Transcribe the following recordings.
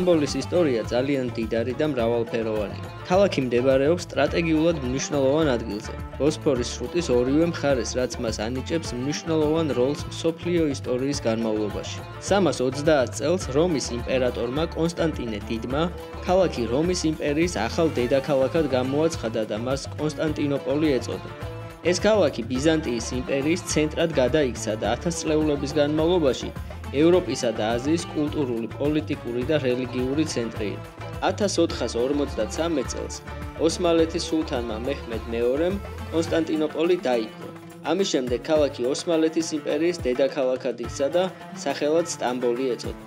სტამბოლის ისტორია ძალიან მდიდარი და მრავალფეროვანია. ქალაქი მდებარეობს სტრატეგიულად მნიშვნელოვან ადგილზე, ბოსფორის სრუტის ორივე მხარეს, რაც მას ანიჭებს მნიშვნელოვან როლს მსოფლიო ისტორიის განმავლობაში. 330 წელს რომის იმპერატორმა კონსტანტინე დიდმა ქალაქი რომის იმპერიის ახალ დედაქალაქად გამოაცხადა და მას კონსტანტინოპოლი ეწოდა. ეს ქალაქი ბიზანტიის იმპერიის ცენტრად გადაიქცა და 1000 წლეულების განმავლობაში ევროპისა და აზიის კულტურული, პოლიტიკური და რელიგიური ცენტრი იყო. 1453 წელს ოსმალეთის სულთანმა მეჰმედ მეორემ კონსტანტინოპოლი დაიპყრო. ამის შემდეგ ქალაქი ოსმალეთის იმპერიის დედაქალაქად იქცა და სახელად სტამბოლი ეწოდა.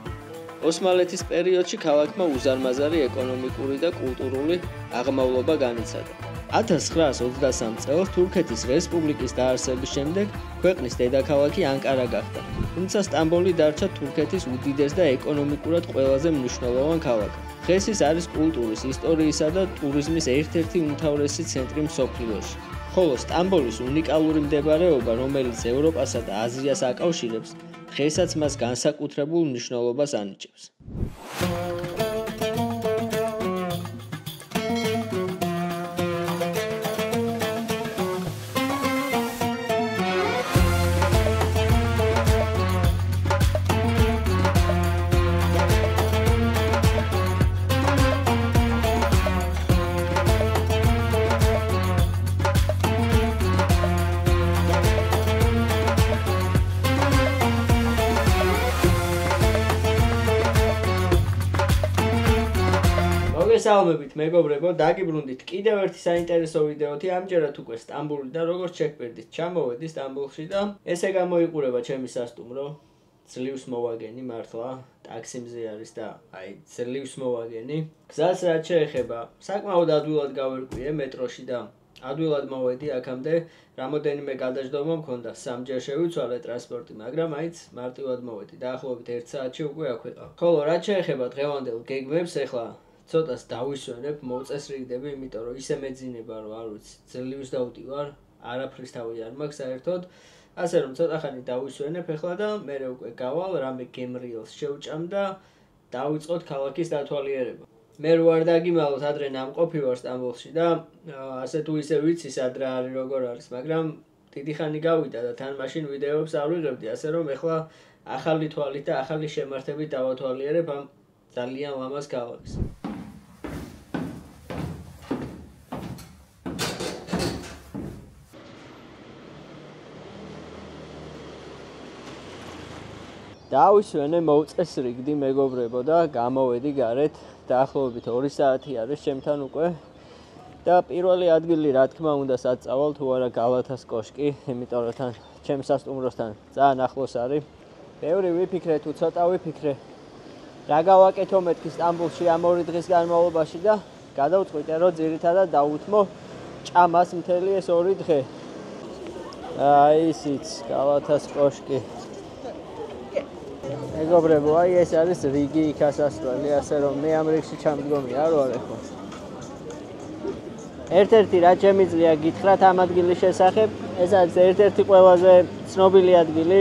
ოსმალეთის პერიოდში ქალაქმა უზარმაზარი ეკონომიკური და კულტურული აღმავლობა განიცადა. 1923 წელს თურქეთის რესპუბლიკის დაარსების შემდეგ ქვეყნის დედაქალაქი ანკარა გახდა, თუმცა სტამბოლი დარჩა თურქეთის უდიდეს და ეკონომიკურად ყველაზე მნიშვნელოვან ქალაქად. დღეს ის არის კულტურის, ისტორიისა და ტურიზმის ერთ-ერთი უმთავრესი ცენტრი მსოფლიოში. ხოლო სტამბოლის უნიკალური მდებარეობა, რომელიც ევროპასა და აზიას აკავშირებს, დღესაც მას განსაკუთრებულ მნიშვნელობას ანიჭებს. მოგესალმებით მეგობრებო, დაგიბრუნდით კიდევ ერთი საინტერესო ვიდეოთი. ამჯერად უკვე სტამბოლიდან, როგორც შეგვერდით, ჩამოვედი სტამბოლში და ესე გამოიყურება ჩემი სასტუმრო. ძლივს მოვაგენი მართლა, ტაქსიმზე არის და აი ძლივს მოვაგენი. გზას რაც შეეხება, საკმაოდ ადვილად გავერკვიე მეტროში და ადვილად მოვედი აქამდე. რამოდენიმე გადაждობა მქონდა, სამჯერ შევიცვალე ტრანსპორტი, მაგრამ აიც მარტივად მოვედი. დაახლოებით 1 საათში უკვე აქ ვიყავ. ხოლო რაც შეეხება დღევანდელ გეგმებს, ეხლა ცოტას დავისვენებ, მოვწესრიგდები, იმიტომ რომ ისე მეძინება, რომ არ ვიცი, ძლივს დავდივარ, არაფრის თავი არ მაქვს საერთოდ. ასე რომ ცოტა ხანი დავისვენებ ეხლა და მერე უკვე გავალ, რამე გემრიელს შევჭამ და დავიწყოთ ქალაქის დათვალიერება. მე რო არ დაგიმალოთ, ადრე ნამყოფი ვარ სტამბოლში და ასე თუ ისე ვიცი სად რა არის, როგორ არის, მაგრამ დიდი ხანი გავიდა და თან მაშინ ვიდეოებს არ ვიღებდი, ასე რომ ეხლა ახალი თვალით და ახალი შემართებით დავათვალიერებ ამ ძალიან ლამაზ ქალაქს. დავისვენე, მოვწესრიგდი მეგობრებო და გამოვედი გარეთ. დაახლოებით 2 საათი არის ჩემთან უკვე და პირველი ადგილი რა თქმა უნდა საწავალ თუ არა გალათას კოშკი, იმიტომ რომ თან ჩემს სასტუმროსთან ძალიან ახლოს არის. ბევრი ვიფიქრე თუ ცოტა ვიფიქრე რა გავაკეთო მეთქი სტამბოლში ამ 2 დღის განმავლობაში და გადავწყვიტე რომ ძირითადად დავუთმო ჭამას მთელი ეს 2 დღე. აი ისიც გალათას კოშკი. მეგობრებო, აი ეს არის რიგი იქასასვლელი, ასე რომ მე ამ რიგში ჩამდგომი არ ვარ ეხლა. ერთ-ერთი რაც შემიძლია გითხრათ ამ ადგილის შესახებ, ეს არის ერთ-ერთი ყველაზე ცნობილი ადგილი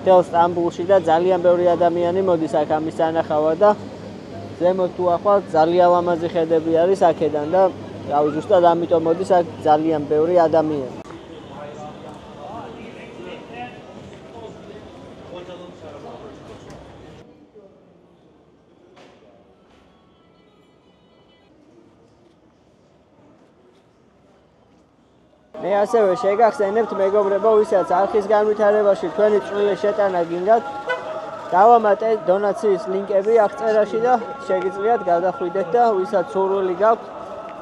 მთელ სტამბოლში და ძალიან ბევრი ადამიანი მოდის აქ ამის სანახავად და ზემოთ თუ ახვალ ძალიან ლამაზი ხედები არის აქედან და რავი, ზუსტად ამიტომ მოდის აქ ძალიან ბევრი ადამიანი. მე ასევე შეგახსენებთ მეგობრებო, ვისაც არხის განვითარებაში თქვენი წვლილი შეტანა გინდათ, დავამატე დონაციის ლინკები აქ წერაში და შეგიძლიათ გადახვიდეთ და ვისაც სურვილი გაქვთ,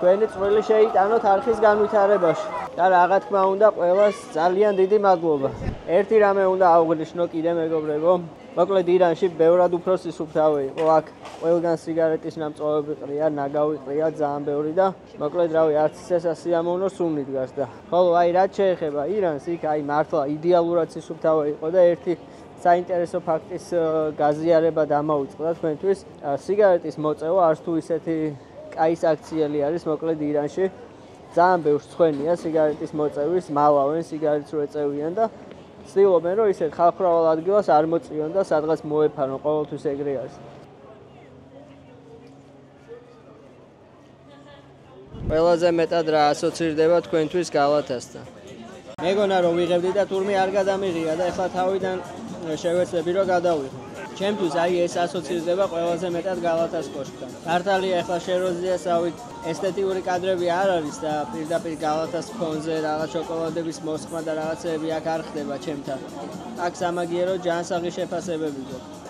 თქვენი წვლილი შეიტანოთ არხის განვითარებაში. და რა თქმა უნდა, ყველას ძალიან დიდი მადლობა. ერთი რამე უნდა აღვნიშნო კიდე მეგობრებო, მოკლედ ირანში ბევრად უფრო სისუფთავე იყო, აქ ყველგან სიგარეტის ნამწვავები ყრია, ნაგავი ყრია, ძალიან ბევრი და მოკლედ რავი, არც ისე სასიამოვნო სუნი დგას და ხოლო აი რაც შეეხება ირანს, იქ აი მართლა იდეალურად სისუფთავე იყო და ერთი საინტერესო ფაქტის გაზიარება დამოუწყდა თქვენთვის. სიგარეტის მოწევა არც თუ ისეთი კაი აქციელი არის, მოკლედ ირანში ძალიან ბევრს ცხენია სიგარეტის მოწევის, მალავენ სიგარეტს რო ეწევიან და ცდილობენ რომ ისეთ ხალხმრავალ ადგილას არ მოწიონ და სადღაც მოეფარონ, ყოველთვის ეგრე არის. ყველაზე მეტად რა ასოცირდება თქვენთვის გალათასთან? მეგონა რომ ვიღებდი და თურმე არ გადამიღია და ეხლა თავიდან შევეცდები რომ გადავიღო. ჩემთვის აი ეს ასოცირდება ყველაზე მეტად გალათას კოშკთან. მართალია ეხლა შეროზიასავით ესთეტიური კადრები არ არის და პირდაპირ გალათას ფონზე რაღაც შოკოლადების მოსხმა და რაღაცები აქ არ ხდება ჩემთან. აქ სამაგიერო ჯანსაღი შეფასებები გვაქვს.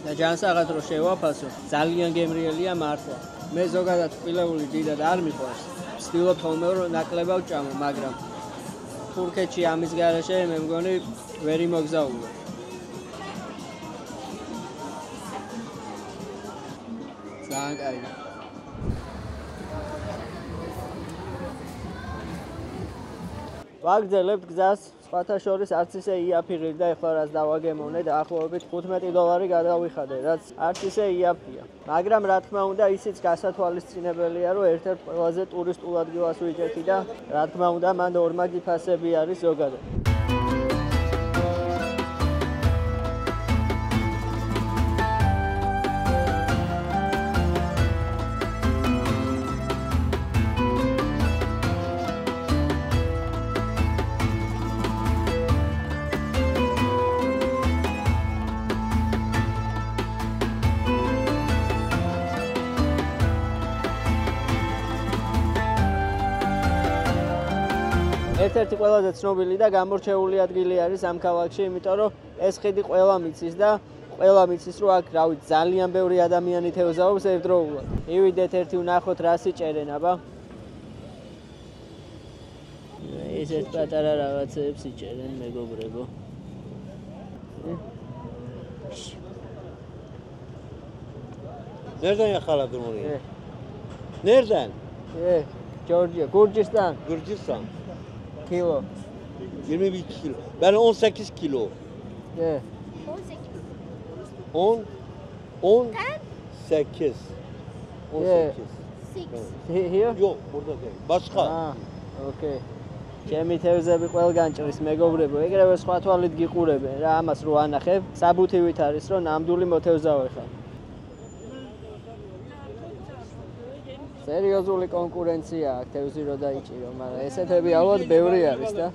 და ჯანსაღად რო შევაფასო, ძალიან გემრიელია მართლა. მე ზოგადად სპილეული დიდად არ მიყვარს. ვცდილობ ხოლმე რომ ნაკლებად ვჭამო, მაგრამ თურქეთში ამის გარეშე მე მგონი ვერ იმოგზაურობ. ძალიან კარგი. ვაგრძელებთ გზას, სხვათა შორის არც ისე იაფი და ეხლა რაც დავაგემოვნე დაახლოებით $15 გადავიხადე, რაც არც ისე იაფია. მაგრამ რა თქმა უნდა, ისიც გასათვალისწინებელია, რომ ერთ-ერთ ყველაზე ტურისტულ ადგილას ვიჯექი და რა თქმა უნდა, მან ორმაგი ფასები არის ზოგადად. ერთ-ერთი ყველაზე ცნობილი და გამორჩეული ადგილი არის ამ ქალაქში, იმიტომ რომ ეს ხიდი ყველა მიცის და ყველა მიცის, რომ აქ რავი ძალიან ბევრი ადამიანი თევზაობს ერთდროულად. მივიდეთ ერთი ვნახოთ რა სიჭერენ, აბა. ესეთ პატარა რაღაცებს იჭერენ, მეგობრებო. Nereden yakaladın orayı? Nereden? Georgia, Gürcistan. Gürcistan. Kilo. 22 kilo. Ben 18 kilo. 10 18. 18. Here? Yok, burada değil. Başka. Okay. ჩემი თევზები ყველგან ჭრის მეგობრებო, ეგრევე სხვა თვალით გიყურებენ რა, ამას რო ანახებ, საბუთივით არის რომ ნამდვილი მოთევზავე ხარ. სერიოზული კონკურენცია აქ თევზი რო დაიჭირო, მაგრამ ესეთები ალბათ ბევრი არის და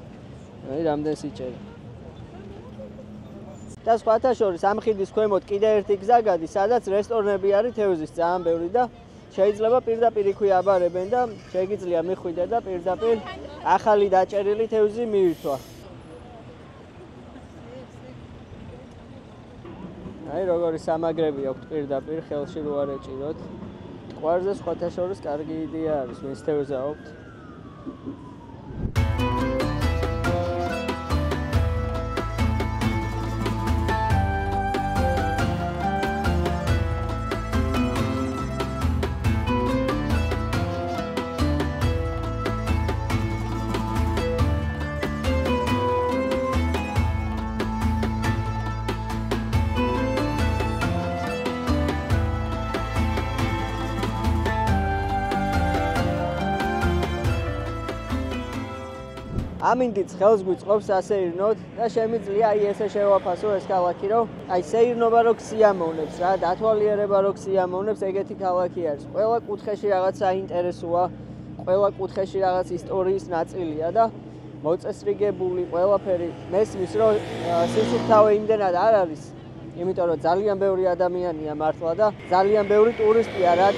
აი რამდენ სიჭერე. და სხვათა შორის ამ ხიდის ქვემოთ კიდე ერთი გზა გადის, სადაც რესტორნები არის თევზის ძალიან ბევრი და შეიძლება პირდაპირ იქვე აბარებენ და შეგიძლია მიხვიდე და პირდაპირ ახალი დაჭერილი თევზი მიირთვა. აი როგორი სამაგრები აქვთ პირდაპირ ხელში რო არ ეჭიროთ. ყვარზე სხვათა შორის კარგი იდეა არის, ვინც თევზაობთ. ამინდიც ხელს გვიწყობს ასეირნოთ და შემიძლია აი ესე შევაფასო ეს ქალაქი, რომ აი სეირნობა რო ქსიამოვნებს რა, დათვალიერება რო ქსიამოვნებს, ეგეთი ქალაქი არის. ყველა კუთხეში რაღაც საინტერესოა, ყველა კუთხეში რაღაც ისტორიის ნაწილია და მოწესრიგებული ყველაფერი მესმის, რომ სისუფთავე იმდენად არ არის, იმიტომ რომ ძალიან ბევრი ადამიანია მართლა და ძალიან ბევრი ტურისტია, რაც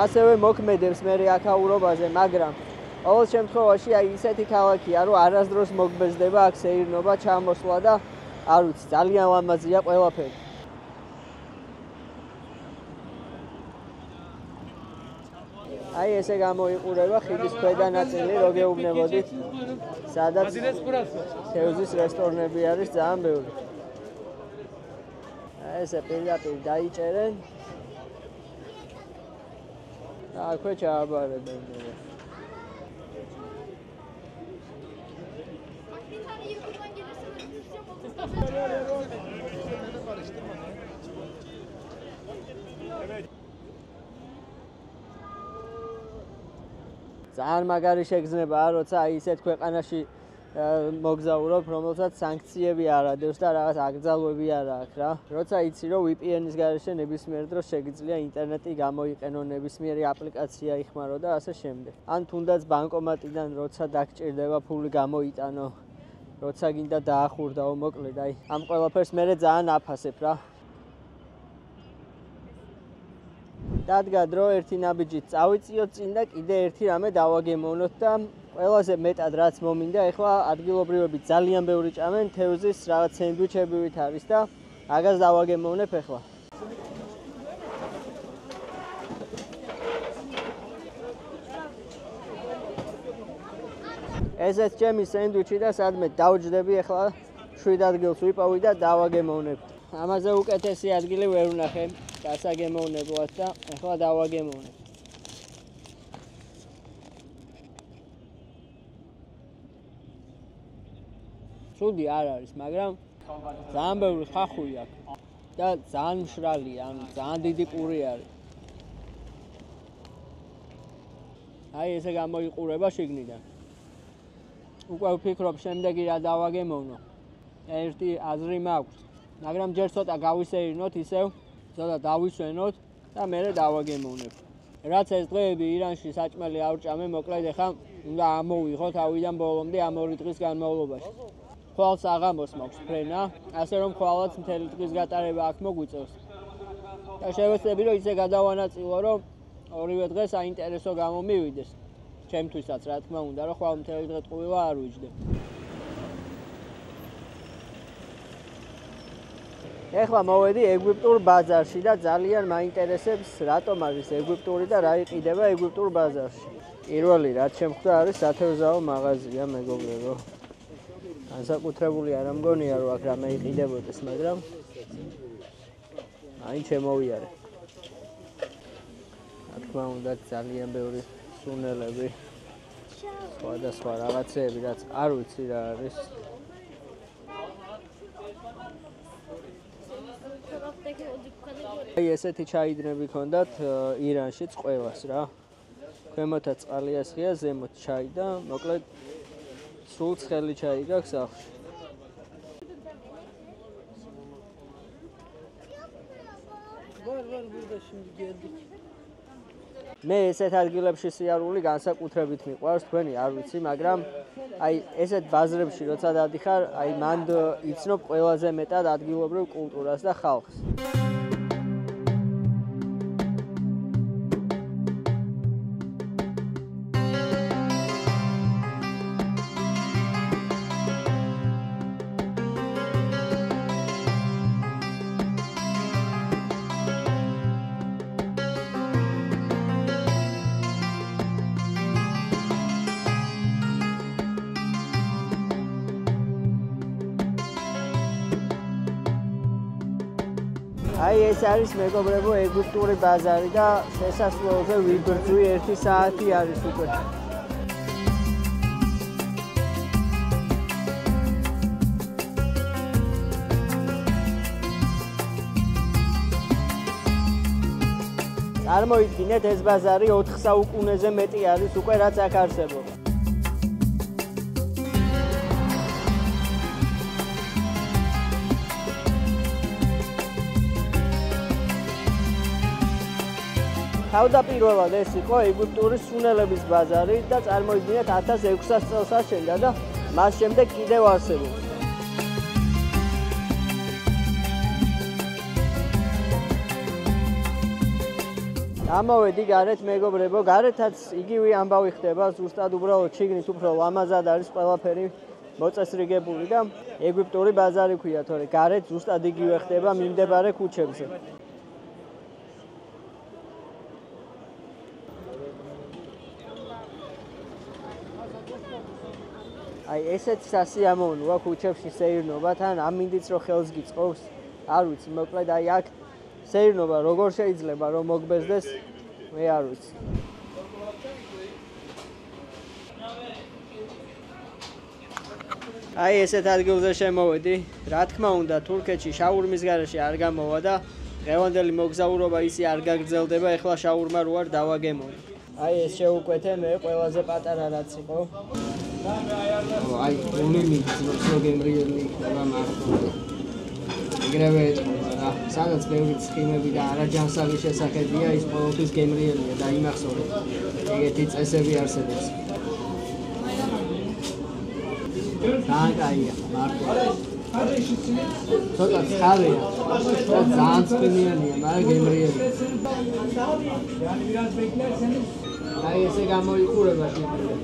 ასევე მოქმედებს მე აქაურობაზე, მაგრამ ყოველ შემთხვევაში აი ისეთი ქალაქია, რომ არასდროს მოგბეზდება აქ სეირნობა, ჩამოსვლა და არ ვიცი, ძალიან ლამაზია ყველაფერი. აი ესე გამოიყურება ხიდის ქვედა ნაწილი, რო გეუბნებოდით, სადაც თევზის რესტორნები არის ძალიან ბევრი. აი ესე პირდაპირ დაიჭერენ და აქვე ჩააბარებენ. ძალიან მაგარი შეგრძნება, როცა აი ისეთ ქვეყანაში მოგზაურობ, რომელსაც სანქციები არ ადევს და რაღაც აკრძალვები არ აქვს რა. როცა იცი რომ VPN-ის გარეშე ნებისმიერ დროს შეგიძლია ინტერნეტი გამოიყენო, ნებისმიერი აპლიკაცია იხმარო და ასე შემდეგ. ან თუნდაც ბანკომატიდან როცა დაგჭირდება ფული გამოიტანო, როცა გინდა დაახურდაო, მოკლედ აი ამ ყველაფერს მე ძალიან აფასებ რა. დადგა დრო ერთი ნაბიჯით წავიწიოთ წინ და კიდე ერთი რამე დავაგემოვნოთ და ყველაზე მეტად რაც მომინდა ეხლა ადგილობრივები ძალიან ბევრი ჭამენ თევზის რაღაც სენდვიჩებივით არის და აგას დავაგემოვნებ ეხლა. ესეც ჩემი სენდვიჩი და სადმე დავჯდები ეხლა 7 ადგილს ვიპოვი და დავაგემოვნებ. ამაზე უკეთესი ადგილი ვერ ვნახე გასაგემოვნებლად და ეხლა დავაგემოვნებ. ცუდი არ არის, მაგრამ ძალიან ბევრი ხახული აქვს და ძალიან მშრალია, ანუ ძალიან დიდი პური არის. აი ესე გამოიყურება შიგნიდან. უკვე ვფიქრობ შემდეგი რა დავაგემოვნო. ერთი აზრი მაქვს, მაგრამ ჯერ ცოტა გავისეირნოთ ისევ, ცოტა დავისვენოთ და მერე დავაგემოვნებ. რაც ეს დღეები ირანში საჭმელი არ ვჭამე, მოკლედ ეხლა უნდა ამოვიღო თავიდან ბოლომდე ამ 2 დღის განმავლობაში. ხვალს აღამოს მაქვს ფრენა, ასე რომ ხვალაც მთელი დღის გატარება აქ მოგვიწევს. და შევეცდები რომ ისე გადავანაწილო, რომ ორივე დღე საინტერესო გამომივიდეს. ჩემთვისაც რა თქმა უნდა, რომ ხვალ მთელი დღე ტყუილა არ ვიჯდე. ეხლა მოვედი ეგვიპტურ ბაზარში და ძალიან მაინტერესებს რატომ არის ეგვიპტური და რა იყიდება ეგვიპტურ ბაზარში. პირველი რაც შემხვდა არის სათევზაო მაღაზია, მეგობრებო. განსაკუთრებული არ ამგონია რომ აქ რამე იყიდებოდეს, მაგრამ აი შემოვიარე. რა თქმა უნდა ძალიან ბევრი სუნელები, სხვადასხვა რაღაცეები, რაც არ ვიცი რა არის. აი ესეთი ჩაიდნები ქონდათ ირანშიც ყველას რა. ქვემოთაც წყალიას ხია, ზემოთ ჩაი და მოკლედ სულ ცხელი ჩაი გაქვს სახლში. მე ესეთ ადგილებში სიარული განსაკუთრებით მიყვარს, თქვენი არ ვიცი, მაგრამ აი ესეთ ბაზრებში როცა დადიხარ, აი მანდ იცნობ ყველაზე მეტად ადგილობრივ კულტურას და ხალხს. აი ეს არის მეგობრებო ეგვიპტური ბაზარი და შესასვლელზე ვიბრძვი 1 საათი არის უკვე. წარმოიდგინეთ ეს ბაზარი 4 საუკუნეზე მეტი არის უკვე რაც აქ არსებობს. თავდაპირველად ეს იყო ეგვიპტური სუნელების ბაზარი და წარმოიდგინეთ 1600 წელს აშენდა და მას შემდეგ კიდევ არსებობს. ამოვედი გარეთ მეგობრებო, გარეთაც იგივე ამბავი ხდება, ზუსტად უბრალოდ შიგნით უფრო ლამაზად არის ყველაფერი მოწესრიგებული და ეგვიპტური ბაზარი ქვია, თორე გარეთ ზუსტად იგივე ხდება მიმდებარე ქუჩებზე. აი ესეც სასიამოვნოა ქუჩებში სეირნობა, თან ამინდიც რო ხელს გიწყობს, არ ვიცი, მოკლედ აი აქ სეირნობა როგორ შეიძლება რომ მოგბეზდეს, მე არ ვიცი. აი ესეთ ადგილზე შემოვედი, რა თქმა უნდა თურქეთში შაურმის გარეშე არ გამოვა და დღევანდელი მოგზაურობა ისე არ გაგრძელდება, ეხლა შაურმა რო არ დავაგემოვნე. აი ეს შეუკვეთე მე ყველაზე პატარა რაც იყო. აი ოლიმი ძრო გემრიელი იქნება მართლა. ეგრევე ეთქვა რა. სადაც ბევრი ცხიმები და არაჯანსაღი შესახედია, ის ყოველთვის გემრიელია და იმახსოვრეთ. ეგეთი წესები არსებობს. დააკაია მართლა. ცოტა ცხავია და ძალიან ცხიმიანია, მაგრამ გემრიელია. აი ესე გამოიყურება შიგნით.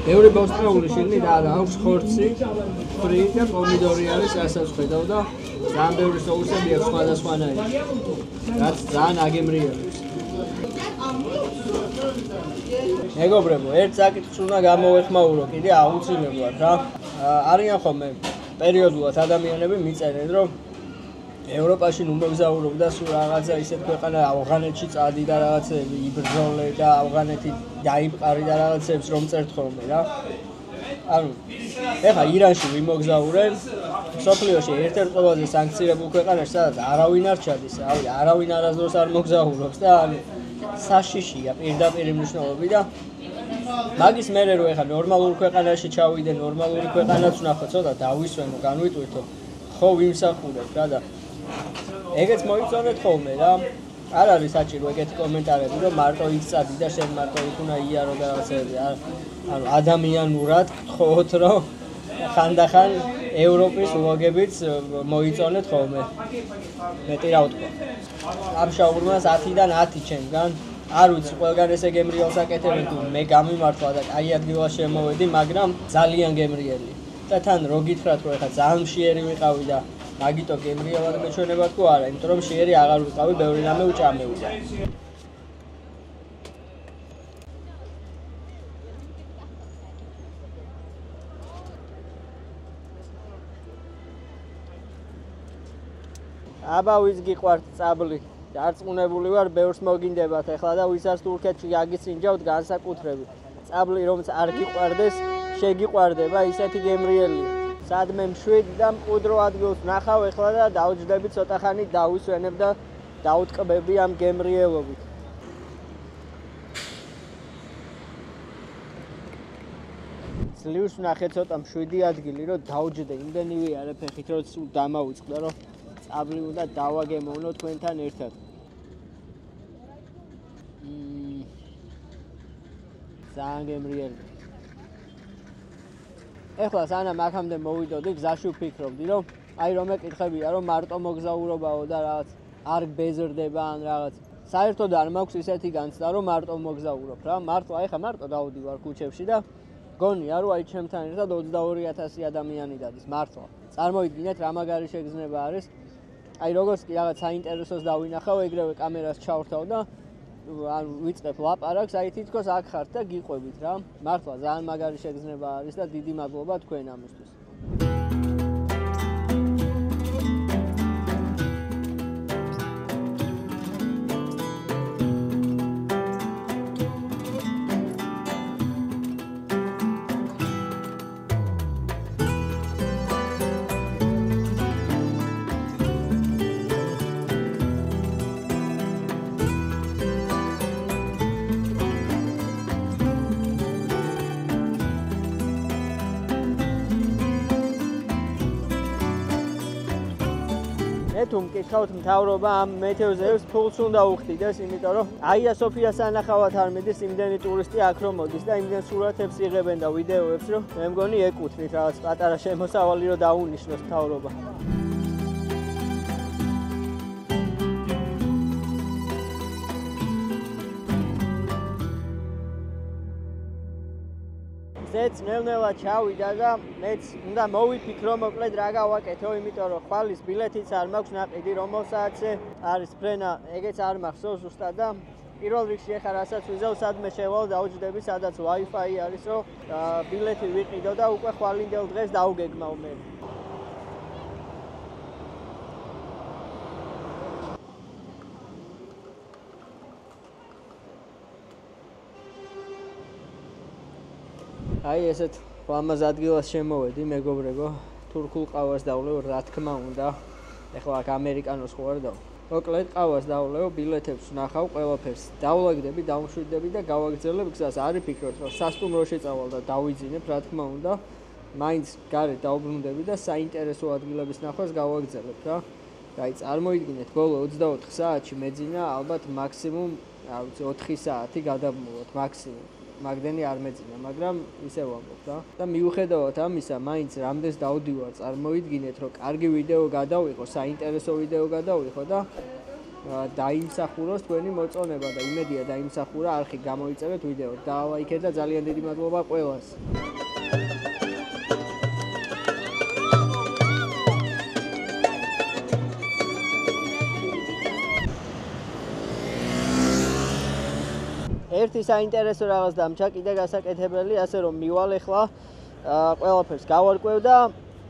ბევრი ბოსტრეული შიგნით არა აქვს ხორცი, ფრი და პომიდორი არის, რასაც ხედავ და ძალიან ბევრი სოუსები აქვს სხვადასხვანაირი. რაც ძალიან აგემრიელებს. მეგობრებო, ერთ საკითხს უნდა გამოვეხმაურო კიდე აუცილებლად რა. არიან ხოლმე პერიოდულად ადამიანები მიწერენ, რომ ევროპაში ნუ მოგზაურობ და სულ რაღაცა ისეთ ქვეყანა ავღანეთში წადი და რაღაცები იბრძოლე და ავღანეთი დაიბყარი და რაღაცებს რომ წერთ ხოლმე რა. ანუ ეხლა ირანში ვიმოგზაურე, სოფლიოში ერთ-ერთ ყველაზე სანქცირებულ ქვეყანაში, სადაც არავინ არ ჩადის, არავინ არასდროს არ მოგზაურობს და ანუ საშიშია პირდაპირ მნიშვნელობი და მაგის მერე რო ეხლა ნორმალურ ქვეყანაში ჩავიდე, ნორმალური ქვეყანაც ვნახო, ცოტა დავისვენო, განვიტვირთო, ხო ვიმსახურებ რა და ეგეც მოიწონეთ ხოლმე რა. არ არის საჭირო ეგეთი კომენტარები, რომ მარტო იქ წადი და შენ მარტო იქ უნდა იარო და რაღაცები. ანუ ადამიანურად გთხოვთ, რომ ხანდახან ევროპის ვლოგებიც მოიწონეთ ხოლმე. მეტი რა ვთქვა. ამ შაურმას 10-დან 10 ჩემგან. არ ვიცი, ყველგან ესე გემრიელს აკეთებენ თუ მე გამიმართლა და აი ადგილას შემოვედი, მაგრამ ძალიან გემრიელი. და თან რო გითხრათ, რომ ეხლა ძალიან მშიერი ვიყავი და მაგიტო გემრიელად მეჩვენება თუ არა, იმიტომ რომ მშიერი აღარ ვიყავი, ბევრი რამე უჭამეუდა. აბა ვის გიყვართ წაბლი? დარწმუნებული ვარ, ბევრს მოგინდებათ ახლა და ვისაც თურქეთში გაგისინჯავთ განსაკუთრებით. წაბლი რომც არ გიყვარდეს, შეგიყვარდება ისეთი გემრიელია. სადმე მშვიდ და მყუდრო ადგილს ვნახავ ახლა და დავჯდები ცოტა ხანი დავისვენებ და დავტკბები ამ გემრიელობით. ძლივს ვნახე ცოტა მშვიდი ადგილი, რომ დავჯდე, იმდენი ვიარე ფეხით, რომ სულ დამავიწყდა, რომ წაბლი უნდა დავაგემოვნო თქვენთან ერთად. ძალიან გემრიელი. ეხლა სანამ აქამდე მოვიდოდი, გზაში ვფიქრობდი, რომ აი რომ ეკითხებია, რომ მარტო მოგზაურობაო და რაღაც არ ბეზრდება ან რაღაც. საერთოდ არ მაქვს ისეთი განცდა, რომ მარტო მოგზაურობ რა. მარტო ეხლა მარტო დავდივარ ქუჩებში და გონია, რომ აი ჩემთან ერთად 22,000 ადამიანი დადის მართლა. წარმოიდგინეთ რა მაგარი შეგრძნება არის. აი როგორც კი რაღაც საინტერესოს დავინახავ, ეგრევე კამერას ჩავრთავ და ანუ ვიწყებ ლაპარაკს, აი თითქოს აქ ხართ და გიყვებით რა. მართლა ძალიან მაგარი შეგრძნება არის და დიდი მადლობა თქვენ ამისთვის. თუ მკითხავთ მთავრობა ამ მეთევზეებს ფულს უნდა უხდიდეს, იმიტომ რომ აია სოფიას ანახავად არ მიდის იმდენი ტურისტი აქ რომ მოდის და იმდენ სურათებს იღებენ და ვიდეოებს, რომ მე მგონი ეკუთვნით რაღაც პატარა შემოსავალი რომ დაუნიშნოს მთავრობა. მეც ნელ-ნელა ჩავიდა და მეც უნდა მოვიფიქრო მოკლედ რა გავაკეთო, იმიტომ რომ ხვალის ბილეთიც არ მაქვს ნაყიდი, რომელსაც არის ფრენა, ეგეც არ მახსოვს ზუსტად და პირველ რიგში ახლა რასაც ვიზავ, სადმე შევალ დავჯდები, სადაც Wi-Fi არის, რომ ბილეთი ვიყიდო და უკვე ხვალინდელ დღეს დავგეგმავ მე. აი ესეთ ლამაზ ადგილას შემოვედი, მეგობრებო, თურქულ ყავას დავლევ, რა თქმა უნდა. ეხლა აქ ამერიკანოს ხო არ დავ. მოკლედ ყავას დავლეო, ბილეთებს ვნახავ ყველაფერს. დავლაგდები, დავმშვიდდები და გავაგრძელებ გზას. არ ვფიქრობ, რომ სასტუმროში წავალ და დავიძინებ, რა თქმა უნდა. მაინც გარეთ დავბრუნდები და საინტერესო ადგილების ნახვას გავაგრძელებ რა. აი, წარმოიდგინეთ, ბოლო 24 საათში მეძინა ალბათ მაქსიმუმ, რა ვიცი, 4 საათი გადავმოვოთ მაქსიმუმ. მაგდენი არ მეძინა, მაგრამ ისე ვამბობ რა. და მიუხედავად ამისა, მაინც რამდენს დავდივარ, წარმოიდგინეთ, რომ კარგი ვიდეო გადავიღო, საინტერესო ვიდეო გადავიღო და დაიმსახუროს თქვენი მოწონება და იმედია დაიმსახურა, არხი გამოიწერეთ ვიდეო. დალაიქეთ და ძალიან დიდი მადლობა ყველას. ერთი საინტერესო რაღაც დამჭა, კიდე გასაკეთებელი, ასე რომ მივალ ახლა ყველაფერს გავარკვევ და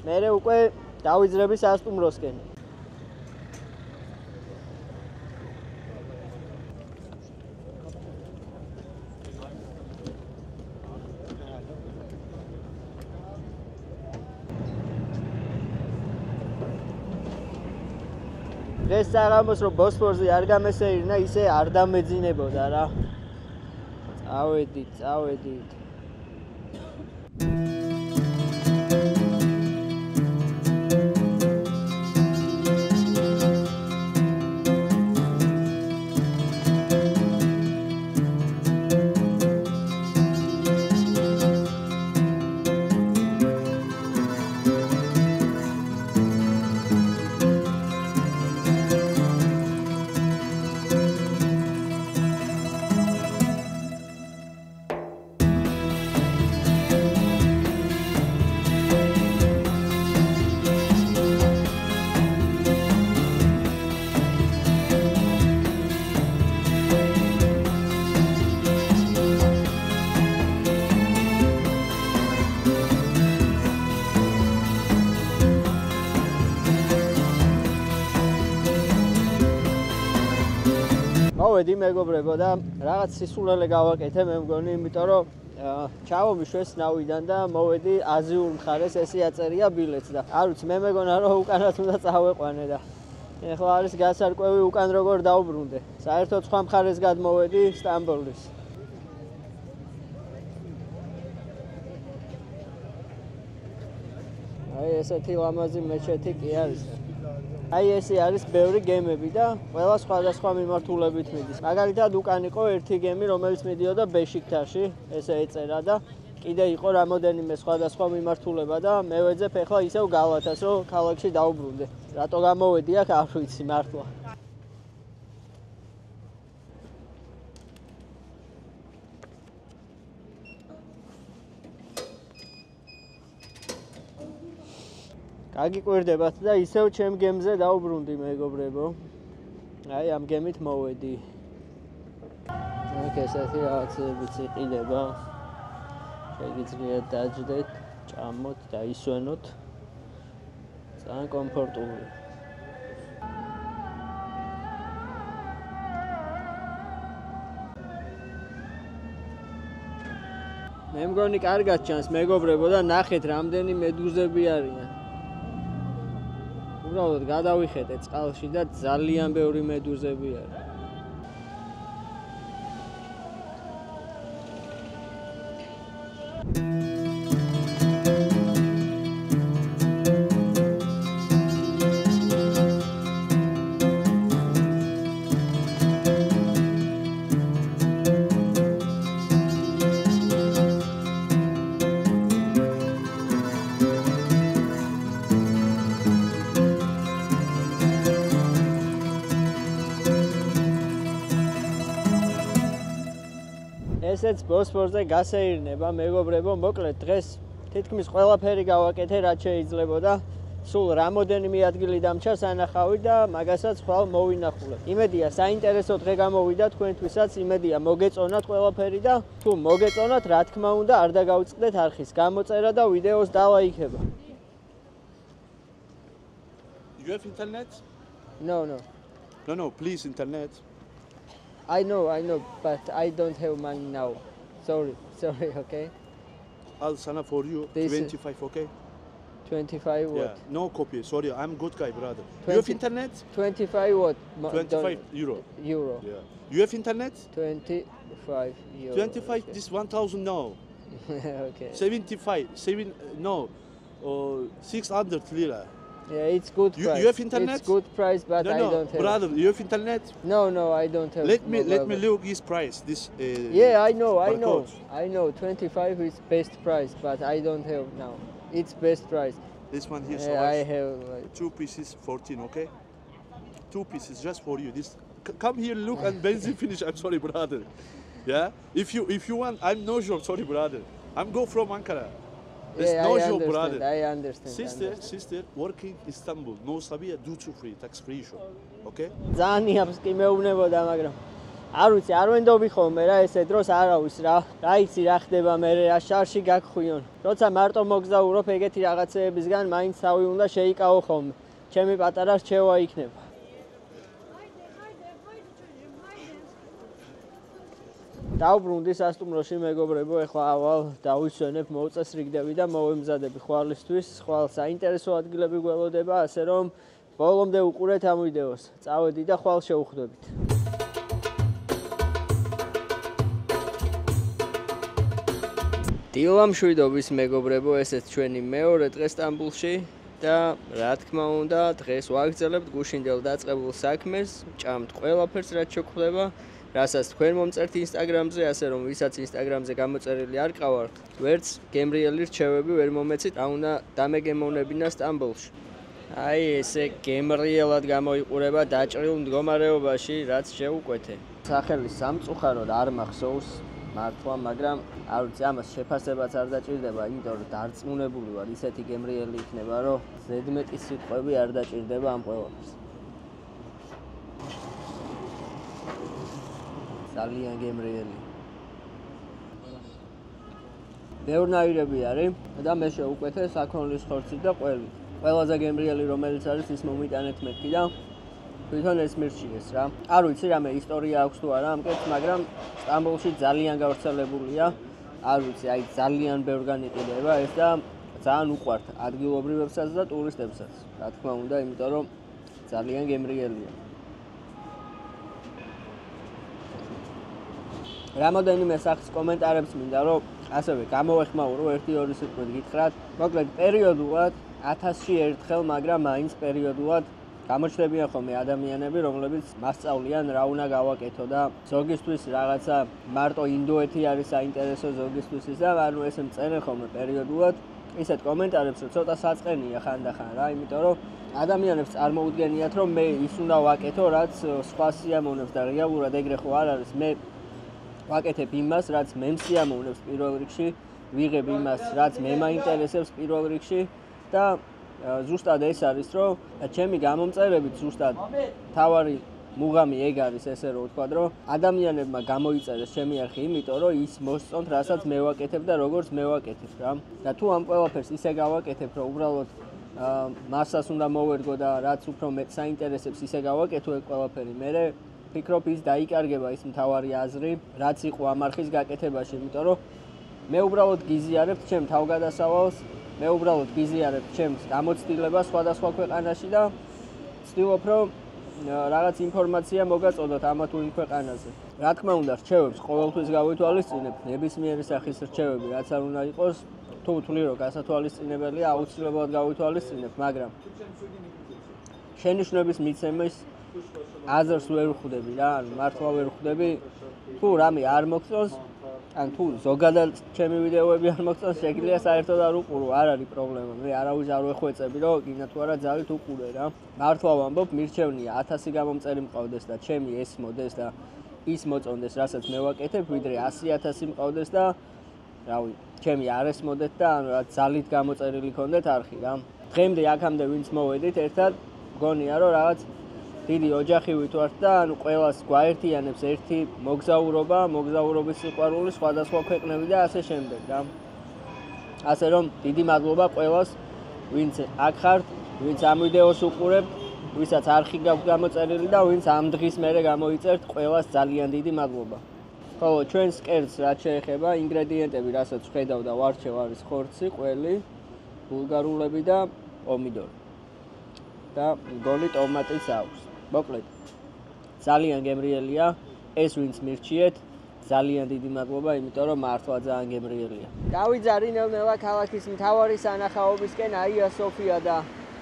მერე უკვე დავიძრები სასტუმროსკენ. დღეს საღამოს რომ ბოსფორზე არ გამესეირნა, ისე არ დამეძინებოდა რა. წავედით. მოვედი მეგობრებო და რაღაც სისულელე გავაკეთე მე მგონი, იმიტომ რომ ჩავომიშვეს ნავიდან და მოვედი აზიურ მხარეს, ესე აწერია ბილეთს და არ ვიცი, მე მეგონა რომ უკანაც უნდა წავეყვანე და ეხლა არის გასარკვევი უკან როგორ დავბრუნდე. საერთოდ სხვა მხარეს გადმოვედი სტამბოლის. აი ესეთი ლამაზი მეჩეთი კი არის. აი ესე არის ბევრი გემები და ყველა სხვადასხვა მიმართულებით მიდის. მაგალითად უკან იყო ერთი გემი, რომელიც მიდიოდა ბეშიქტაში, ესე ეწერა და კიდე იყო რამოდენიმე სხვადასხვა მიმართულება და მე ვეძებ ახლა ისევ გალათას, რომ ქალაქში დავბრუნდე. რატო გამოვედი აქ არ ვიცი მართლა. გაგიკვირდებათ და ისევ ჩემ გემზე დავბრუნდი მეგობრებო. აი ამ გემით მოვედი. აქ ესეთი რაღაცებიც იყიდება. შეგიძლიათ დაჯდეთ, ჭამოთ და ისვენოთ. ძალიან კომფორტულია. მე მგონი კარგად ჩანს მეგობრებო და ნახეთ რამდენი მედუზები არიან. უბრალოდ გადავიხედე წყალში და ძალიან ბევრი მედუზები არის. ესეც ბოსფორზე გასეირნება მეგობრებო, მოკლედ დღეს თითქმის ყველაფერი გავაკეთე, რაც შეიძლებოდა. სულ რამოდენიმე ადგილი დამჭა სანახავი და მაგასაც ხვალ მოვინახულებ. იმედია საინტერესო დღე გამოვიდა თქვენთვისაც, იმედია მოგეწონათ ყველაფერი და თუ მოგეწონათ, რა თქმა უნდა, არ დაგავიწყდეთ არხის გამოწერა და ვიდეოს დალაიქება. You have internet? No, Please internet. I know, but I don't have money now. Sorry, okay? I'll sign up for you. This- 25, okay? 25 what? Yeah, no copy. Sorry, I'm good guy, brother. You 20 have internet? 25 what? 25 euro. Euro. Yeah. You have internet? 25 euro. 25. This 1,000 no. Okay. 75. 600 lira. Yeah, it's good You price. have internet? It's good price, but I No, don't have. brother. You have internet? No, I don't have. Let me mobile. look his price. This. Yeah, I know. barcode. I know. 25 is best price, but I don't have now. It's best price. This one here. Yeah, I have. Like, 2 pieces 14. Okay. 2 pieces just for you. This. Come here, look, and benzene finish. I'm sorry, brother. Yeah. If you want, I'm no job. Sorry, brother. I'm go from Ankara. There's yeah, no I job, understand. brother. I understand. Sister, working Istanbul. No sabia, duty free, tax free shop. Okay? ძალიან იაფს კი მეუბნებოდა, მაგრამ არ ვიცი, არ ვენდობი ხოლმე რა ესე დროს არავის რა იცი რა ხდება მე რა შარში გაგხვიონ. როცა მარტო მოგზაურობ ეგეთი რაღაცეებისგან, მაინც თავი უნდა შეიკავო ხოლმე. ჩემი პატარა რჩევა იქნება. დავბრუნდი სასტუმროში მეგობრებო, ეხლა ავალ დავისვენებ მოუწესრიგდები და მოვემზადები ხვალისთვის. ხვალ საინტერესო ადგილები გველოდება, ასე რომ ბოლომდე უყურეთ ამ ვიდეოს. წავედი და ხვალ შევხვდებით. დილა მშვიდობის მეგობრებო, ესეც ჩვენი მეორე დღე სტამბულში და რა თქმა უნდა, დღეს ვაგრძელებთ გუშინდელ დაწყებულ საქმეს, ჭამთ ყველაფერს რაც შეგვხვდება. რასაც თქვენ მომწერთ Instagram-ზე, ასე რომ ვისაც Instagram-ზე გამოწერილი არ ყავართ, ვერც გემრიელი რჩევები ვერ მომეცით, რა უნდა დამეგემოვნებინა სტამბოლში. აი ესე გემრიელად გამოიყურება დაჭრილ მდგომარეობაში, რაც შეუკვეთე. სახელი სამწუხაროდ არ მახსოვს მართლა, მაგრამ არ ვიცი, ამას შეფასებაც არ დაჭირდება, იმიტომ რომ დარწმუნებული ვარ, ისეთი გემრიელი იქნება, რომ ზედმეტი სიტყვები არ დაჭირდება ამ ყველაფერს. ძალიან გემრიელი. ბევრნაირები არის და მე შევუკვეთე საქონლის ხორცით და ყველით. ყველაზე გემრიელი რომელიც არის ის მომიტანეთ მეთქი და თვითონ ეს მირჩიეს რა. არ ვიცი რამე ისტორია აქვს თუ არა ამკეთ, მაგრამ სტამბოლში ძალიან გავრცელებულია. არ ვიცი, აი ძალიან ბევრგან იყიდება ეს და ძალიან უყვართ ადგილობრივებსაც და ტურისტებსაც. რა თქმა უნდა, იმიტომ რომ ძალიან გემრიელია. რამოდენიმე სახის კომენტარებს მინდა რომ ასევე გამოვეხმაურო 1-2 სიტყვით გითხრათ. მოკლედ პერიოდულად 1000-ში ერთხელ, მაგრამ მაინც პერიოდულად გამოჩნდებიან ხოლმე ადამიანები, რომლებიც მასწავლიან რა უნდა გავაკეთო და ზოგისთვის რაღაცა მარტო ინდოეთი არის საინტერესო ზოგისთვის და ანუ ესე მწერენ ხოლმე პერიოდულად ისეთ კომენტარებს, რომ ცოტა საწყენია ხანდახან რა, იმიტომ რომ ადამიანებს წარმოუდგენიათ, რომ მე ის უნდა ვაკეთო, რაც სხვა სიამოვნებს და რეალურად ეგრე ხო არ არის. მე ვაკეთებ იმას, რაც მე მსიამოვნებს პირველ რიგში, ვიღებ იმას, რაც მე მაინტერესებს პირველ რიგში და ზუსტად ეს არის, რომ ჩემი გამომწერებით ზუსტად თავარი მუღამი ეგ არის ესე რომ ვთქვა, რომ ადამიანებმა გამოიწერეს ჩემი არხი, იმიტომ რომ ის მოსწონთ, რასაც მე ვაკეთებ და როგორც მე ვაკეთებ რა. და თუ ამ ყველაფერს ისე გავაკეთებ, რომ უბრალოდ მასას უნდა მოვერგო და რაც უფრო მეტ საინტერესებს ისე გავაკეთო ეგ ყველაფერი, მე ფიქრობ ის დაიკარგება ის მთავარი აზრი, რაც იყო ამ არხის გაკეთებაში, იმიტომ რომ მე უბრალოდ გიზიარებ ჩემ თავგადასავალს, მე უბრალოდ გიზიარებ ჩემს გამოცდილებას სხვადასხვა ქვეყანაში და ვცდილობ რომ რაღაც ინფორმაცია მოგაწოდოთ ამა თუ იმ ქვეყანაზე. რა თქმა უნდა, რჩევებს ყოველთვის გავითვალისწინებ, ნებისმიერი სახის რჩევები, რაც არ უნდა იყოს, თუ ვთვლი რომ გასათვალისწინებელია, აუცილებლად გავითვალისწინებ, მაგრამ შენიშვნების მიცემის აზრს ვერ ხვდები რა, ანუ მართლა ვერ ხვდები. თუ რამე არ მოგწონს, ან თუ ზოგადად ჩემი ვიდეოები არ მოგწონს, შეგიძლია საერთოდ არ უყურო, არ არის პრობლემა. მე არავის არ ვეხვეწები, რომ გინდა თუ არა ძალით უყურე რა. მართლა ვამბობ, მირჩევნია 1000 გამომწერი მყავდეს და ჩემი ეს მოდეს და ის მოწონდეს, რასაც მე ვაკეთებ, ვიდრე 100.000 მყავდეს და რავი, ჩემი არ ესმოდეთ და ანუ რა ძალით გამოწერილი ქონდეთ არხი რა. დღემდე აქამდე ვინც მოვედით ერთად, მგონია რომ რაღაც დიდი ოჯახი ვიტვართ და ანუ ყველას გვაერთიანებს ერთი მოგზაურობა, მოგზაურობის სიყვარული, სხვადასხვა ქვეყნები და ასე შემდეგ რა. ასე რომ დიდი მადლობა ყველას, ვინც აქ ხართ, ვინც ამ ვიდეოს უყურებთ, ვისაც არხი გაქვთ გამოწერილი და ვინც ამ დღის მერე გამოიწერთ, ყველას ძალიან დიდი მადლობა. ხოლო ჩვენს კერძს რაც შეეხება, ინგრედიენტები, რასაც ვხედავ და ვარჩევ არის ხორცი, ყველი, ბულგარულები და პომიდორი. და გოლი ტომატიც აქვს. მოკლედ ძალიან გემრიელია ეს ვინც მირჩიეთ. ძალიან დიდი მადლობა, იმიტომ რომ მართლა ძალიან გემრიელია. გავიძარი ნელ-ნელა ქალაქის მთავარი სანახაობისკენ, აია სოფია და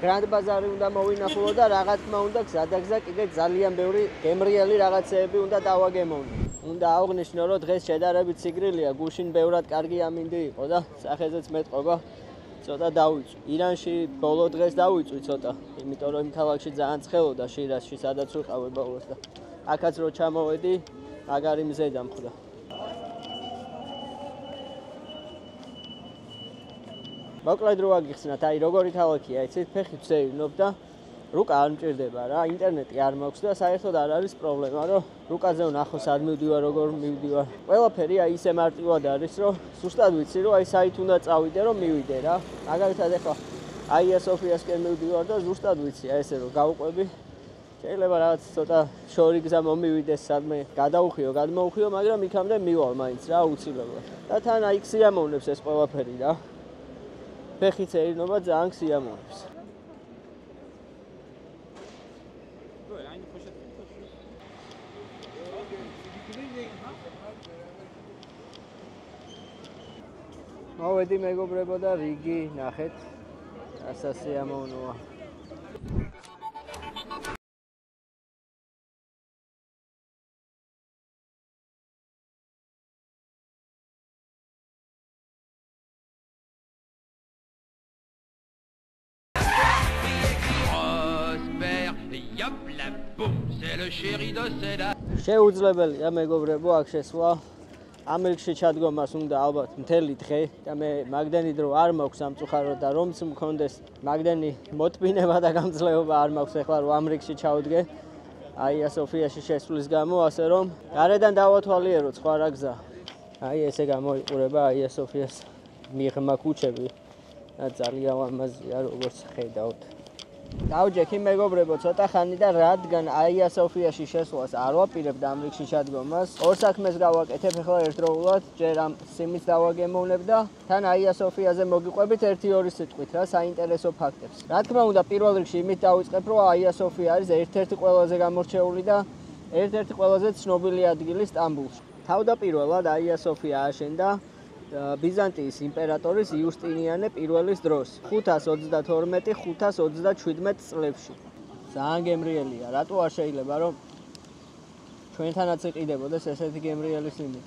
გრანდ ბაზარი უნდა მოვინახულო და რა თქმა უნდა გზადაგზა კიდე ძალიან ბევრი გემრიელი რაღაცეები უნდა დავაგემოვნო. უნდა აღვნიშნო, რომ დღეს შედარებით სიგრილია, გუშინ ბევრად კარგი ამინდი იყო და სახეზეც მეტყობა ცოტა დავიწვი. ირანში ბოლო დღეს დავიწვი ცოტა, იმიტომ რომ იმ ქალაქში ძალიან ცხელოდა შირაზში, სადაც ვიყავი ბოლოს და აქაც რო ჩამოვედი, მაგარი მზე დამხვდა. მოკლედ რო აგიხსნათ, აი როგორი ქალაქია, იცით, ფეხი ვსეირნობ და რუკა არ მჭირდება რა, ინტერნეტი არ მაქვს და საერთოდ არ არის პრობლემა, რომ რუკაზე ვნახო სად მივდივარ, როგორ მივდივარ. ყველაფერი აი ისე მარტივად არის, რომ ზუსტად ვიცი, რომ აი საით უნდა წავიდე, რომ მივიდე რა. მაგალითად ახლა აია სოფიასკენ მივდივარ და ზუსტად ვიცი, აი ესე რომ გავუყვები. შეიძლება რაღაც ცოტა შორი გზა მომივიდეს, სადმე გადმოუხიო, მაგრამ იქამდე მივალ მაინც რა უცილებლად. და თან აი სიამოვნებს ეს ყველაფერი რა. ფეხით ეირნობა ძალიან სიამოვნებს. მოვედი მეგობრებო და რიგი ნახეთ. ასასიამოვნოა. შეუძლებელია მეგობრებო აქ შესვლა. ამერიკში ჩადგომას უნდა ალბათ მთელი დღე და მე მაგდენი დრო არ მაქვს სამწუხაროდ და რომც მქონდეს მაგდენი მოტბინება და გამძლეობა არ მაქვს ახლა რომ ამერიკში ჩავდგე. აია სოფიაში შესვლის გამო, ასე რომ გარედან დავათვალიერო სხვა რა გზა. აი ესე გამოიყურება აია სოფიას მიღმა ქუჩები და ძალიან ლამაზია როგორც ხედავთ. დავჯექი მეგობრებო ცოტა ხანი და რადგან აია სოფიაში შესვლას არ ვაპირებ ამერიკში ჩადგომას, ორ საქმეს გავაკეთებ ახლა ერთდროულად, ჯერ ამ სიმიც დავაგემოვნებ და თან აია სოფიაზე მოგიყვებით 1-2 სიტყვით რა საინტერესო ფაქტებს. რა თქმა უნდა, პირველ რიგში იმით დავიწყებ, რომ აია სოფია არის ერთ-ერთი ყველაზე გამორჩეული და ერთ-ერთი ყველაზე ცნობილი ადგილი სტამბულში. თავდაპირველად აია სოფია აშენდა ბიზანტიის იმპერატორის იუსტინიანე პირველის დროს 522-527 წლებში. ძალიან გემრიელია, რატო არ შეიძლება რომ ჩვენთანაც იყიდებოდეს ესეთი გემრიელი სიმინდი.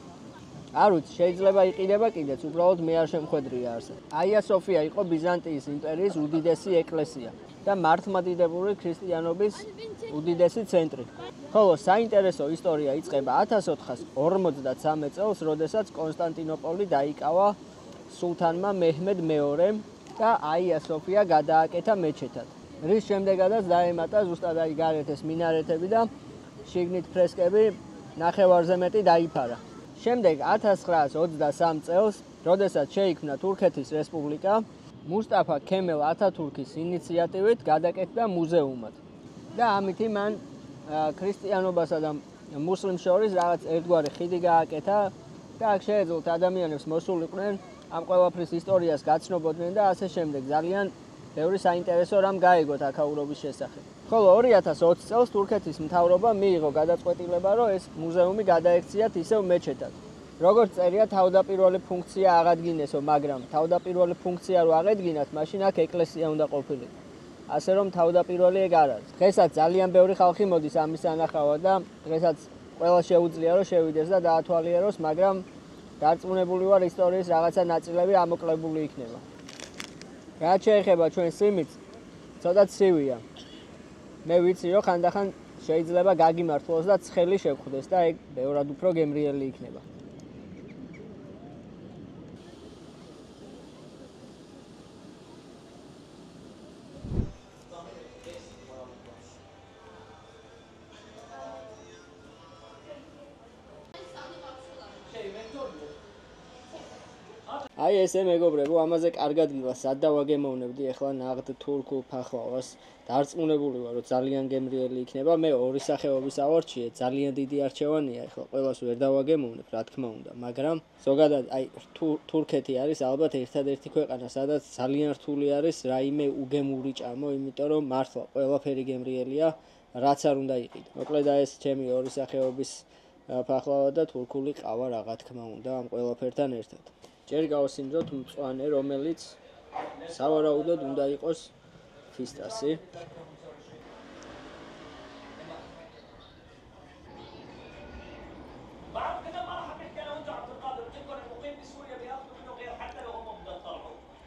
არ ვიცი, შეიძლება იყიდება კიდეც, უბრალოდ მე არ შემხვედრია არსად. აია სოფია იყო ბიზანტიის იმპერიის უდიდესი ეკლესია და მართლმადიდებლური ქრისტიანობის უდიდესი ცენტრი. ხოლო საინტერესო ისტორია იწყება 1453 წელს, როდესაც კონსტანტინოპოლი დაიკავა სულთანმა მეჰმედ მეორემ და აია სოფია გადააკეთა მეჩეთად. რის შემდეგაც დაემატა ზუსტად აი გარეთ ეს მინარეთები და შიგნით ფრესკები ნახევარზე მეტი დაიფარა. შემდეგ 1923 წელს, როდესაც შეიქმნა თურქეთის რესპუბლიკა, მუსტაფა ქემელ ათათურქის ინიციატივით გადაკეთდა მუზეუმად. და ამითი მან ქრისტიანობასა და მუსლიმს შორის რაღაც ერთგვარი ხიდი გააკეთა და აქ შეეძლოთ ადამიანებს მოსულიყვნენ ამ ყველაფრის ისტორიას გაცნობოდნენ და ასე შემდეგ. ძალიან ბევრი საინტერესო რამ გაიგოთ აქაურობის შესახებ. ხოლო 2020 წელს თურქეთის მთავრობა მიიღო გადაწყვეტილება, რომ ეს მუზეუმი გადაექციათ ისევ მეჩეთად. როგორც წერია, თავდაპირველი ფუნქცია აღადგინესო, მაგრამ თავდაპირველი ფუნქცია რო აღედგინათ, მაშინ აქ ეკლესია უნდა ყოფილიყო. ასე რომ თავდაპირველი ეგ არ არის. დღესაც ძალიან ბევრი ხალხი მოდის ამის სანახავად და დღესაც ყველა შეუძლია რომ შევიდეს და დაათვალიეროს, მაგრამ დარწმუნებული ვარ ისტორიის რაღაცა ნაწილები ამოკლებული იქნება. რაც შეეხება ჩვენ სიმიც, ცოტა ცივია. მე ვიცი რომ ხანდახან შეიძლება გაგიმართლოს და ცხელი შევხვდეს და ეგ ბევრად უფრო გემრიელი იქნება. აი ესე მეგობრებო, ამაზე კარგად გილა, სად დავაგემოვნებდი ახლა ნაღდ თურქულ ფახლავას. დარწმუნებული ვარ, რომ ძალიან გემრიელი იქნება. მე ორი სახეობის ავარჩიე, ძალიან დიდი არჩევანია, ახლა ყველას ვერ დავაგემოვნებ, რა თქმა უნდა, მაგრამ ზოგადად აი თურქეთი არის ალბათ ერთადერთი ქვეყანა, სადაც ძალიან რთული არის რაიმე უგემური ჭამო, იმიტომ რომ მართლა ყველაფერი გემრიელია, რაც არ უნდა იყიდო. მოკლედ ეს ჩემი ორი სახეობის ფახლავა და თურქული ყავა რა თქმა უნდა ამ ყველაფერთან ერთად. ჯერ გავსინჯოთ მწვანე, რომელიც სავარაუდოდ უნდა იყოს ფისტასი.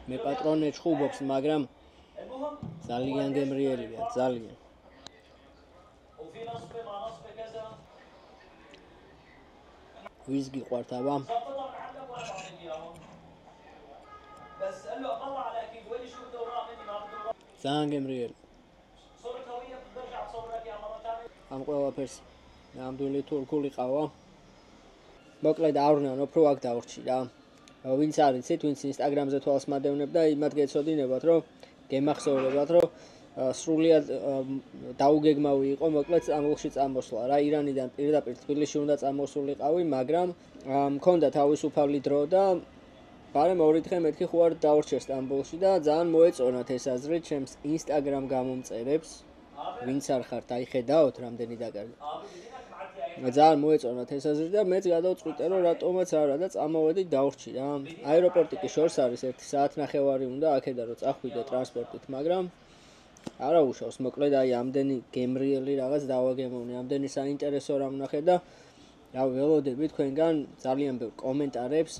მე პატრონე ჩხუბობს, მაგრამ ძალიან გემრიელია, ძალიან. ვის გიყვართ აბა? ძალიან გემრიელი. ამ ყველაფერს ნამდვილი თურქული ყავა. მოკლედ ავრნან უფრო აქ დავრჩი რა. ვინც არიცით, ვინც ინსტაგრამზე თვალს მადევნებ და იმათ გეცოდინებათ, რომ გემახსოვრებათ, რომ სრულიად დაუგეგმავი იყო, მოკლედ სტამბოლში წამოსვლა რა. ირანიდან პირდაპირ თბილისში უნდა წამოსულიყავი, მაგრამ მქონდა თავისუფალი დრო და ბარემ 2 დღე მეთქი ხო არ დავრჩე სტამბოლში და ძალიან მოეწონათ ეს აზრი ჩემს ინსტაგრამ გამომწერებს, ვინც არ ხართ, აიხედაოთ რამდენი დაკარგა. ძალიან მოეწონათ ეს აზრი და მეც გადავწყვიტე რომ რატომაც არა და წამოვედი დავრჩი რა. აეროპორტი კი შორს არის 1 საათნახევარი უნდა აქედან რომ წახვიდე ტრანსპორტით, მაგრამ არა უშავს, მოკლედ აი ამდენი გემრიელი რაღაც დავაგემოვნე, ამდენი საინტერესო რამ ვნახე და რა ველოდები თქვენგან ძალიან ბევრ კომენტარებს.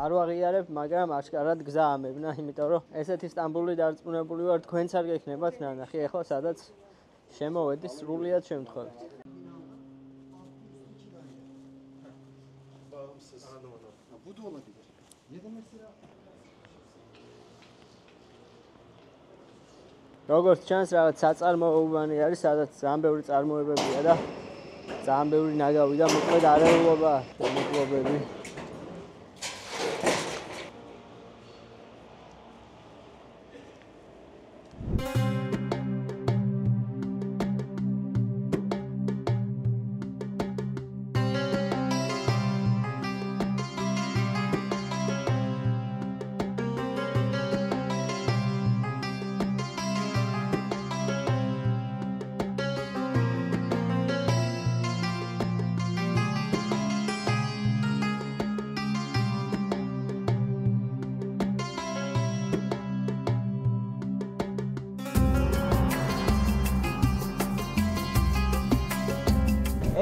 არ ვაღიარებ, მაგრამ აშკარად გზა ამებნა, იმიტომ რომ ესეთი სტამბული დარწმუნებული ვარ, თქვენც არ გექნებათ ნანახი, ახლა სადაც შემოვედი სრულიად შემთხვევით. როგორც ჩანს, რაღაც საწარმოებანი არის, სადაც ძალიან ბევრი წარმოებებია და ძალიან ბევრი ნაგავი და მოკლედ არეულობა მოგლობები.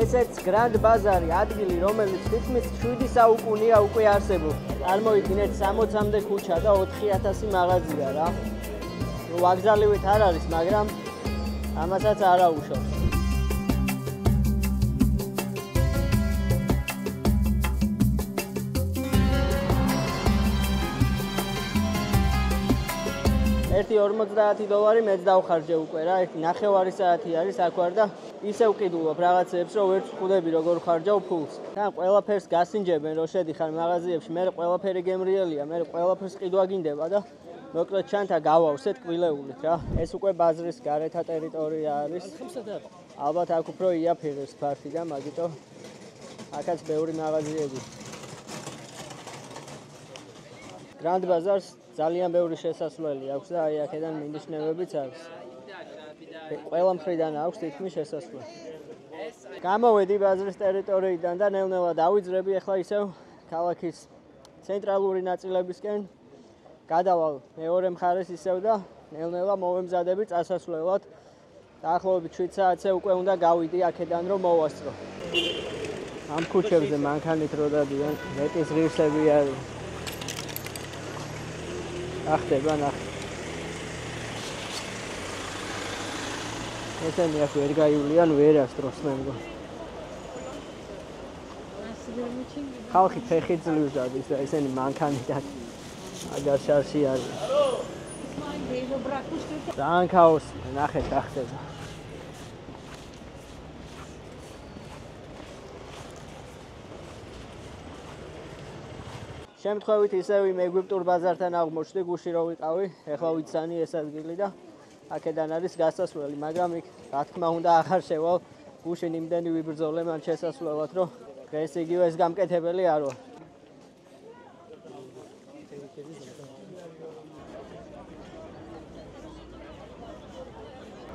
ესეც გრანდ ბაზარი, ადგილი, რომელიც თითქმის 7 საუკუნეა უკვე არსებობს. წარმოიდგინეთ 60-მდე ქუჩა და 4000 მაღაზია რა. ვაგზალებით არ არის, მაგრამ ამასაც არ აუშავს. $40 მეც დავხარჯე უკვე რა, 1.5 საათი არის აქ ვარ და ისევ ყიდულობ რაღაცებს, რომ ვერ ვხვდები როგორ ხარჯავ ფულს. და ყველაფერს გასინჯებენ, რომ შედიხარ მაღაზიებში, მე ყველაფერი გემრიელია, მე ყველაფერს ყიდვა გინდება და მოკლედ ჩანთა გავავსეთ კვილეულით რა. ეს უკვე ბაზრის გარეთა ტერიტორია არის. ალბათ აქ უფრო იაფერებს ფართი და მაგიტომ აქაც ბევრი მაღაზიები. გრანდ ბაზარს ძალიან ბევრი შესასვლელი აქვს და აი აქედან მინიშნებებიც აქვს. ყველა მხრიდან აქვს თითქმის შესასვლელი. გამოვედი ბაზრის ტერიტორიიდან და ნელ-ნელა დავიძრები ახლა ისევ ქალაქის ცენტრალური ნაწილებისკენ. გადავალ მეორე მხარეს ისევ და ნელ-ნელა მოვემზადები წასასვლელად. დაახლოებით 7 საათზე უკვე უნდა გავიდი აქედან რომ მოვასწრო. ამ ქუჩებზე მანქანით რო დადიან, მეტის ღირსები არის. ახტება ნახე. ესენი აქ ვერ გაივლიან ვერასდროს მე მგონი. ხალხი ფეხით ძლივს დადის და ესენი მანქანით აქ აგარ შარში არის. ძალიან ქაოსი, ნახეთ რა ხდება. შემთხვევით ისევ იმ ეგვიპტურ ბაზართან აღმოჩნდი, გუში რო ვიყავი, ეხლა ვიცანი ეს ადგილი და აქედან არის გასასვლელი, მაგრამ იქ რა თქმა უნდა აღარ შევალ, გუშინ იმდენი ვიბრძოლე მან შესასვლელად, რომ დღეს იგივე ეს გამკეთებელი არ ვარ.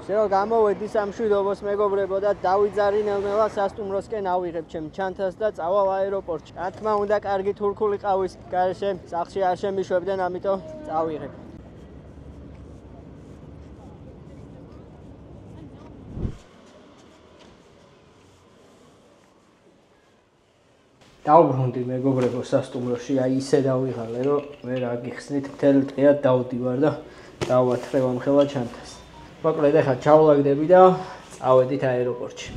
შევ გამოვედი სამშვიდობოს მეგობრებო და დავიძარი ნელ-ნელა სასტუმროსკენ ავიღებ ჩემ ჩანთას და წავალ აეროპორტში. რა თქმა უნდა, კარგი თურქული ყავის გარეშე სახლში არ შემიშვებდნენ, ამიტომ წავიღებ. დავბრუნდი მეგობრებო სასტუმროში, აი ისე დავიღალე, რომ ვერ აგიხსნით, მთელი დღეა დავდივარ და დავათრევ ამ ხელა ჩანთას. მოკლედ ახლა ჩავლაგდები და წავედით აეროპორტში.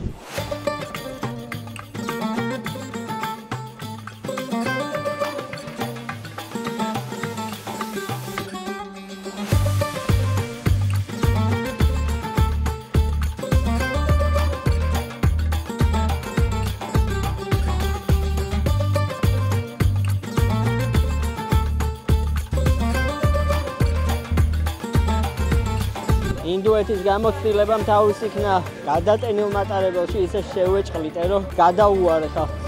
ინდუეთის გამოცდილებამ თავის იქნა გადატენილ მატარებელში ისე შევეჭყლიტე, რომ გადაუარე ხალხს.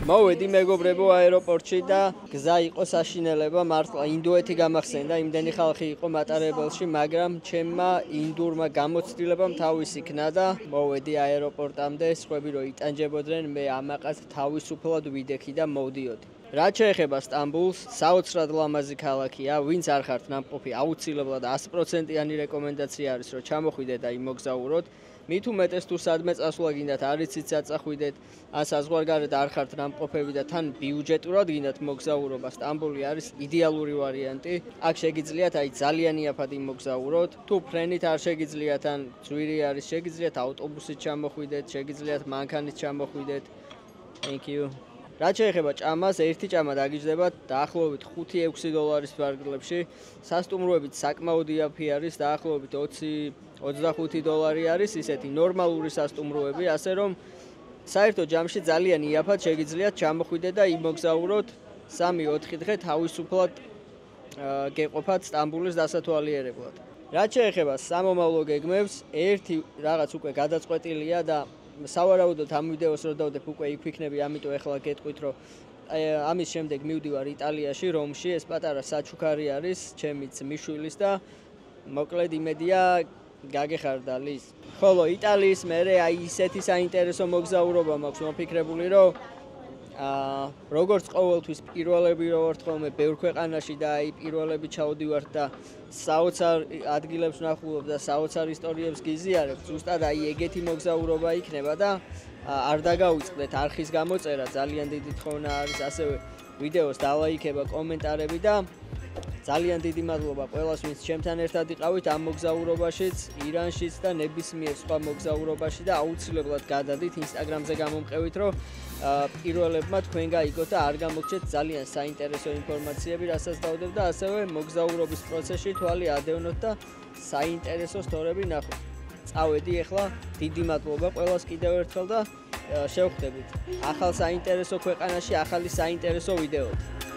მოვედი მეგობრებო აეროპორტში და გზა იყო საშინელება, მართლა ინდუეთი გამახსენდა, იმდენი ხალხი იყო მატარებელში, მაგრამ ჩემმა ინდურმა გამოცდილებამ თავის იქნა და მოვედი აეროპორტამდე, სხვები რო იტანჯებოდნენ, მე ამაყად თავისუფლად ვიდექი და მოვდიოდი. რაც შეეხება სტამბულს, საოცრად ლამაზი ქალაქია, ვინც არ ხართ ნამყოფი, აუცილებლად 100%-იანი რეკომენდაცია არის, რომ ჩამოხვიდეთ და იმ მოგზაუროთ. მით უმეტეს თუ სადმე წასვლა გინდათ, არ იცით საწახვიდეთ, ან საზღვარგარეთ არ ხართ ნამყოფები და თან ბიუჯეტურად გინდათ მოგზაურობა, სტამბული არის იდეალური ვარიანტი. აქ შეგიძლიათ აი ძალიან იაფად იმოგზაუროთ. თუ ფრენით არ შეგიძლიათ, ან ძვირი არის, შეგიძლიათ ავტობუსით ჩამოხვიდეთ, შეგიძლიათ მანქანით ჩამოხვიდეთ. Thank you. რაც შეეხება ჭამას, ერთი ჭამა დაგიჯდებათ დაახლოებით 5-6 დოლარის ვარგლებში. სასტუმროებით საკმაოდ იაფი არის, დაახლოებით 20-25 დოლარი არის ისეთი ნორმალური სასტუმროები, ასე რომ საერთო ჯამში ძალიან იაფად შეგიძლიათ ჩამოხვიდეთ და იმოგზაუროთ 3-4 დღე თავისუფლად გეყოფათ სტამბულის დასათვალიერებლად. რაც შეეხება სამომავლო გეგმებს, ერთი რაღაც უკვე გადაწყვეტილია და სავარაუდოდ ამ ვიდეოს რო დავდებ უკვე იქ ვიქნები, ამიტომ ეხლა გეტყვით, რომ ამის შემდეგ მივდივარ იტალიაში, რომში, ეს პატარა საჩუქარი არის, ჩემიც მიშვილის და მოკლედ იმედია გაგეხარდალის. ხოლო იტალიის მერე აი ისეთი საინტერესო მოგზაურობა მაქვს მოფიქრებული, რომ როგორც ყოველთვის პირველები რო ვართ ხოლმე ბევრ ქვეყანაში და აი პირველები ჩავდივართ და საოცარ ადგილებს ვნახულობ და საოცარ ისტორიებს გიზიარებ, ზუსტად აი ეგეთი მოგზაურობა იქნება და არ დაგავიწყდეთ არხის გამოწერა, ძალიან დიდი თხოვნა არის, ასევე ვიდეოს დალაიქება, კომენტარები და ძალიან დიდი მადლობა ყველას, ვინც ჩემთან ერთად იყავით ამ მოგზაურობაშიც, ირანშიც და ნებისმიერ სხვა მოგზაურობაში და აუცილებლად გადადით Instagram-ზე გამომყევით, რომ პირველებმა თქვენ გაიგოთ და არ გამოგჩეთ ძალიან საინტერესო ინფორმაციები, რასაც დავდებ და ასევე მოგზაურობის პროცესში თვალი ადევნოთ და საინტერესო სტორები ნახოთ. წავედი ახლა, დიდი მადლობა ყველას კიდევ ერთხელ და შევხვდებით ახალ საინტერესო ქვეყანაში, ახალი საინტერესო ვიდეოთი.